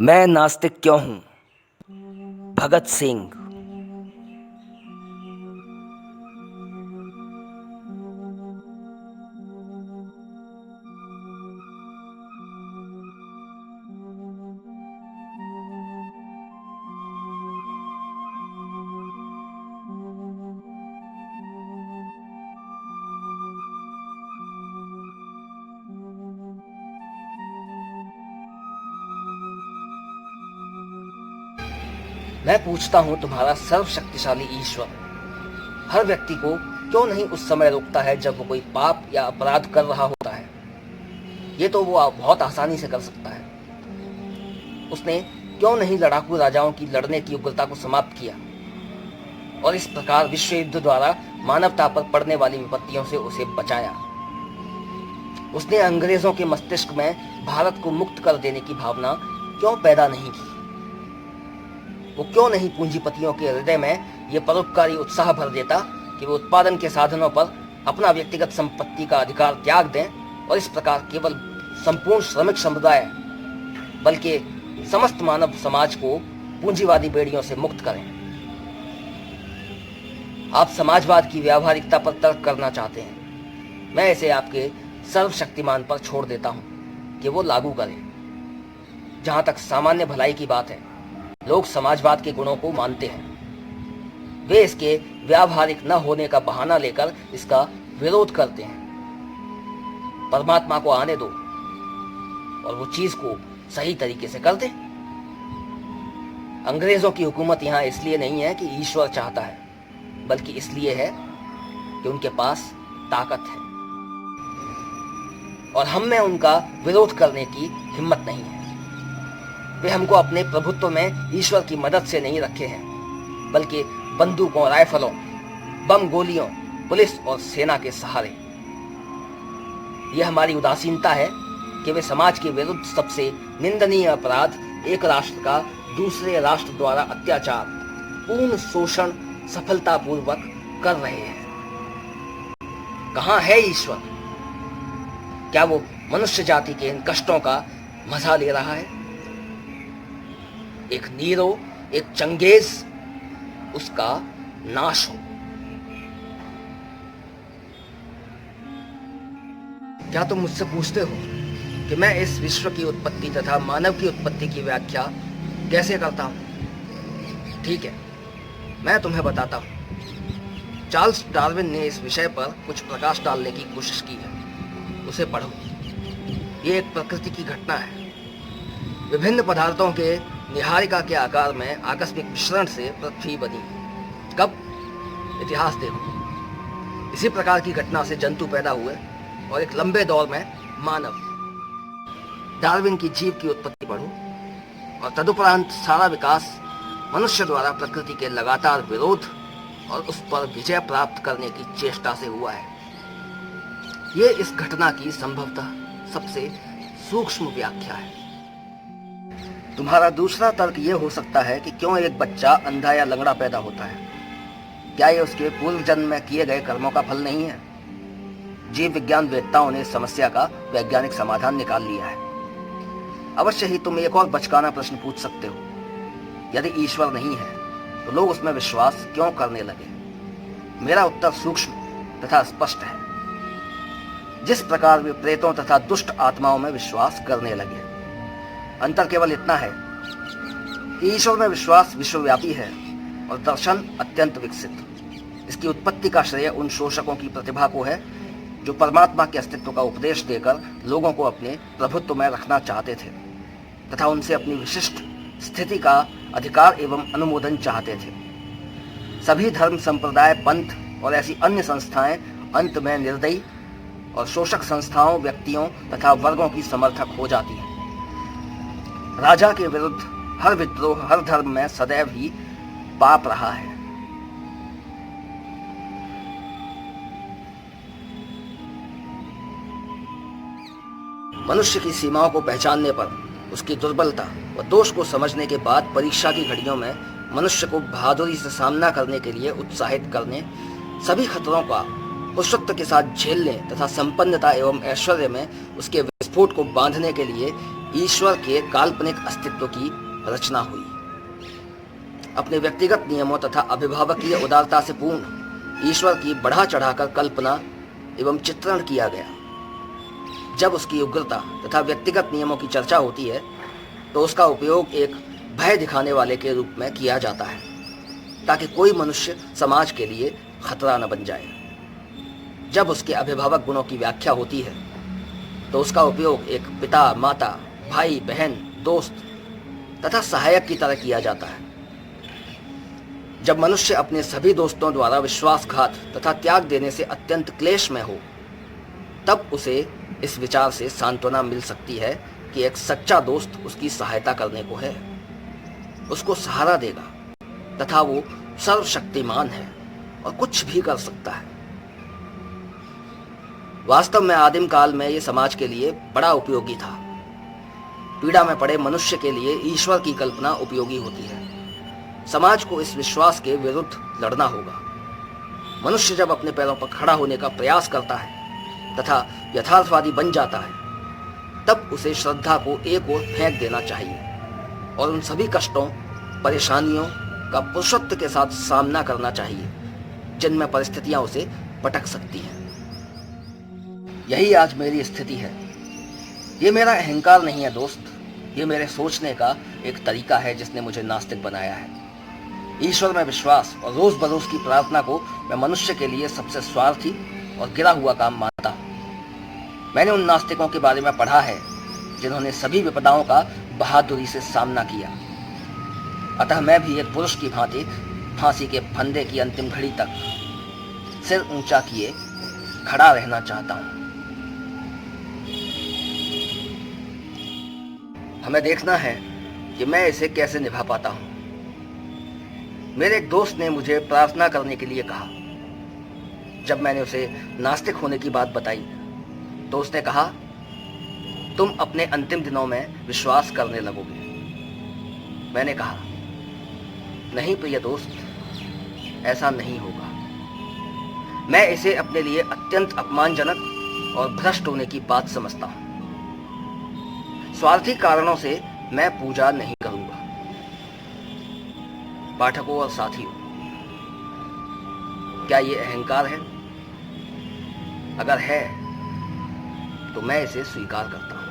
मैं नास्तिक क्यों हूँ? भगत सिंह। मैं पूछता हूँ तुम्हारा सर्वशक्तिशाली ईश्वर हर व्यक्ति को क्यों नहीं उस समय रोकता है जब वो कोई पाप या अपराध कर रहा होता है। ये तो वो बहुत आसानी से कर सकता है। उसने क्यों नहीं लड़ाकू राजाओं की लड़ने की उग्रता को समाप्त किया और इस प्रकार विश्व युद्ध द्वारा मानवता पर पड़ने वाली विपत्तियों से उसे बचाया। उसने अंग्रेजों के मस्तिष्क में भारत को मुक्त कर देने की भावना क्यों पैदा नहीं की। वो क्यों नहीं पूंजीपतियों के हृदय में ये परोपकारी उत्साह भर देता कि वो उत्पादन के साधनों पर अपना व्यक्तिगत संपत्ति का अधिकार त्याग दें और इस प्रकार केवल संपूर्ण श्रमिक समुदाय बल्कि समस्त मानव समाज को पूंजीवादी बेड़ियों से मुक्त करें। आप समाजवाद की व्यावहारिकता पर तर्क करना चाहते हैं। मैं इसे आपके सर्वशक्तिमान पर छोड़ देता हूं कि वो लागू करें। जहां तक सामान्य भलाई की बात है, लोग समाजवाद के गुणों को मानते हैं। वे इसके व्यावहारिक न होने का बहाना लेकर इसका विरोध करते हैं। परमात्मा को आने दो और वो चीज को सही तरीके से कर दे। अंग्रेजों की हुकूमत यहां इसलिए नहीं है कि ईश्वर चाहता है, बल्कि इसलिए है कि उनके पास ताकत है और हम में उनका विरोध करने की हिम्मत नहीं है। वे हमको अपने प्रभुत्व में ईश्वर की मदद से नहीं रखे हैं, बल्कि बंदूकों, राइफलों, बम गोलियों, पुलिस और सेना के सहारे। यह हमारी उदासीनता है कि वे समाज के विरुद्ध सबसे निंदनीय अपराध, एक राष्ट्र का दूसरे राष्ट्र द्वारा अत्याचार, पूर्ण शोषण सफलतापूर्वक कर रहे हैं। कहां है ईश्वर? क्या वो मनुष्य जाति के इन कष्टों का मजा ले रहा है? एक नीरो, एक चंगेज, उसका नाश हो। क्या तुम मुझसे पूछते हो कि मैं इस विश्व की उत्पत्ति तथा मानव की उत्पत्ति की व्याख्या कैसे करता हूं? ठीक है, मैं तुम्हें बताता हूं। चार्ल्स डार्विन ने इस विषय पर कुछ प्रकाश डालने की कोशिश की है। उसे पढ़ो। ये एक प्रकृति की घटना है। विभिन्न पदार्थों के निहारिका के आकार में आकस्मिक मिश्रण से पृथ्वी बनी। कब? इतिहास देखो। इसी प्रकार की घटना से जंतु पैदा हुए और एक लंबे दौर में मानव। डार्विन की जीव की उत्पत्ति पढ़ो और तदुपरांत सारा विकास मनुष्य द्वारा प्रकृति के लगातार विरोध और उस पर विजय प्राप्त करने की चेष्टा से हुआ है। ये इस घटना की संभवतः सबसे सूक्ष्म व्याख्या है। तुम्हारा दूसरा तर्क यह हो सकता है कि क्यों एक बच्चा अंधा या लंगड़ा पैदा होता है? क्या यह उसके पूर्व जन्म में किए गए कर्मों का फल नहीं है? जीव विज्ञान वेत्ताओं ने इस समस्या का वैज्ञानिक समाधान निकाल लिया है। अवश्य ही तुम एक और बचकाना प्रश्न पूछ सकते हो। यदि ईश्वर नहीं है तो लोग उसमें विश्वास क्यों करने लगे? मेरा उत्तर सूक्ष्म तथा स्पष्ट है। जिस प्रकार वे प्रेतों तथा दुष्ट आत्माओं में विश्वास करने लगे। अंतर केवल इतना है कि ईश्वर में विश्वास विश्वव्यापी है और दर्शन अत्यंत विकसित। इसकी उत्पत्ति का श्रेय उन शोषकों की प्रतिभा को है जो परमात्मा के अस्तित्व का उपदेश देकर लोगों को अपने प्रभुत्व में रखना चाहते थे तथा उनसे अपनी विशिष्ट स्थिति का अधिकार एवं अनुमोदन चाहते थे। सभी धर्म, संप्रदाय, पंथ और ऐसी अन्य संस्थाएं अंत में निर्दयी और शोषक संस्थाओं, व्यक्तियों तथा वर्गों की समर्थक हो जाती हैं। राजा के विरुद्ध हर विद्रोह हर धर्म में सदैव ही पाप रहा है। मनुष्य की सीमाओं को पहचानने पर, उसकी दुर्बलता व दोष को समझने के बाद परीक्षा की घड़ियों में मनुष्य को बहादुरी से सामना करने के लिए उत्साहित करने, सभी खतरों का पुरुषत्व के साथ झेलने तथा संपन्नता एवं ऐश्वर्य में उसके विस्फोट को बांधने के लिए ईश्वर के काल्पनिक अस्तित्व की रचना हुई। अपने व्यक्तिगत नियमों तथा अभिभावकीय उदारता से पूर्ण ईश्वर की बढ़ा चढ़ाकर कल्पना एवं चित्रण किया गया। जब उसकी उग्रता तथा व्यक्तिगत नियमों की चर्चा होती है तो उसका उपयोग एक भय दिखाने वाले के रूप में किया जाता है, ताकि कोई मनुष्य समाज के लिए खतरा न बन जाए। जब उसके अभिभावक गुणों की व्याख्या होती है तो उसका उपयोग एक पिता, माता, भाई, बहन, दोस्त तथा सहायक की तरह किया जाता है। जब मनुष्य अपने सभी दोस्तों द्वारा विश्वासघात तथा त्याग देने से अत्यंत क्लेश में हो, तब उसे इस विचार से सांत्वना मिल सकती है कि एक सच्चा दोस्त उसकी सहायता करने को है, उसको सहारा देगा तथा वो सर्वशक्तिमान है और कुछ भी कर सकता है। वास्तव में आदिम काल में ये समाज के लिए बड़ा उपयोगी था। पीड़ा में पड़े मनुष्य के लिए ईश्वर की कल्पना उपयोगी होती है। समाज को इस विश्वास के विरुद्ध लड़ना होगा। मनुष्य जब अपने पैरों पर खड़ा होने का प्रयास करता है तथा यथार्थवादी बन जाता है, तब उसे श्रद्धा को एक ओर फेंक देना चाहिए और उन सभी कष्टों, परेशानियों का पुरुषत्व के साथ सामना करना चाहिए जिनमें परिस्थितियां उसे पटक सकती हैं। यही आज मेरी स्थिति है। ये मेरा अहंकार नहीं है दोस्त, ये मेरे सोचने का एक तरीका है जिसने मुझे नास्तिक बनाया है। ईश्वर में विश्वास और रोज बरोज की प्रार्थना को मैं मनुष्य के लिए सबसे स्वार्थी और गिरा हुआ काम मानता हूँ। मैंने उन नास्तिकों के बारे में पढ़ा है जिन्होंने सभी विपदाओं का बहादुरी से सामना किया। अतः मैं भी एक पुरुष की भांति फांसी के फंदे की अंतिम घड़ी तक सिर ऊंचा किए खड़ा रहना चाहता हूं। हमें देखना है कि मैं इसे कैसे निभा पाता हूं। मेरे एक दोस्त ने मुझे प्रार्थना करने के लिए कहा। जब मैंने उसे नास्तिक होने की बात बताई तो उसने कहा, तुम अपने अंतिम दिनों में विश्वास करने लगोगे। मैंने कहा, नहीं प्रिय दोस्त, ऐसा नहीं होगा। मैं इसे अपने लिए अत्यंत अपमानजनक और भ्रष्ट होने की बात समझता हूं। स्वार्थी कारणों से मैं पूजा नहीं करूंगा। पाठकों और साथियों, क्या ये अहंकार है? अगर है तो मैं इसे स्वीकार करता हूं।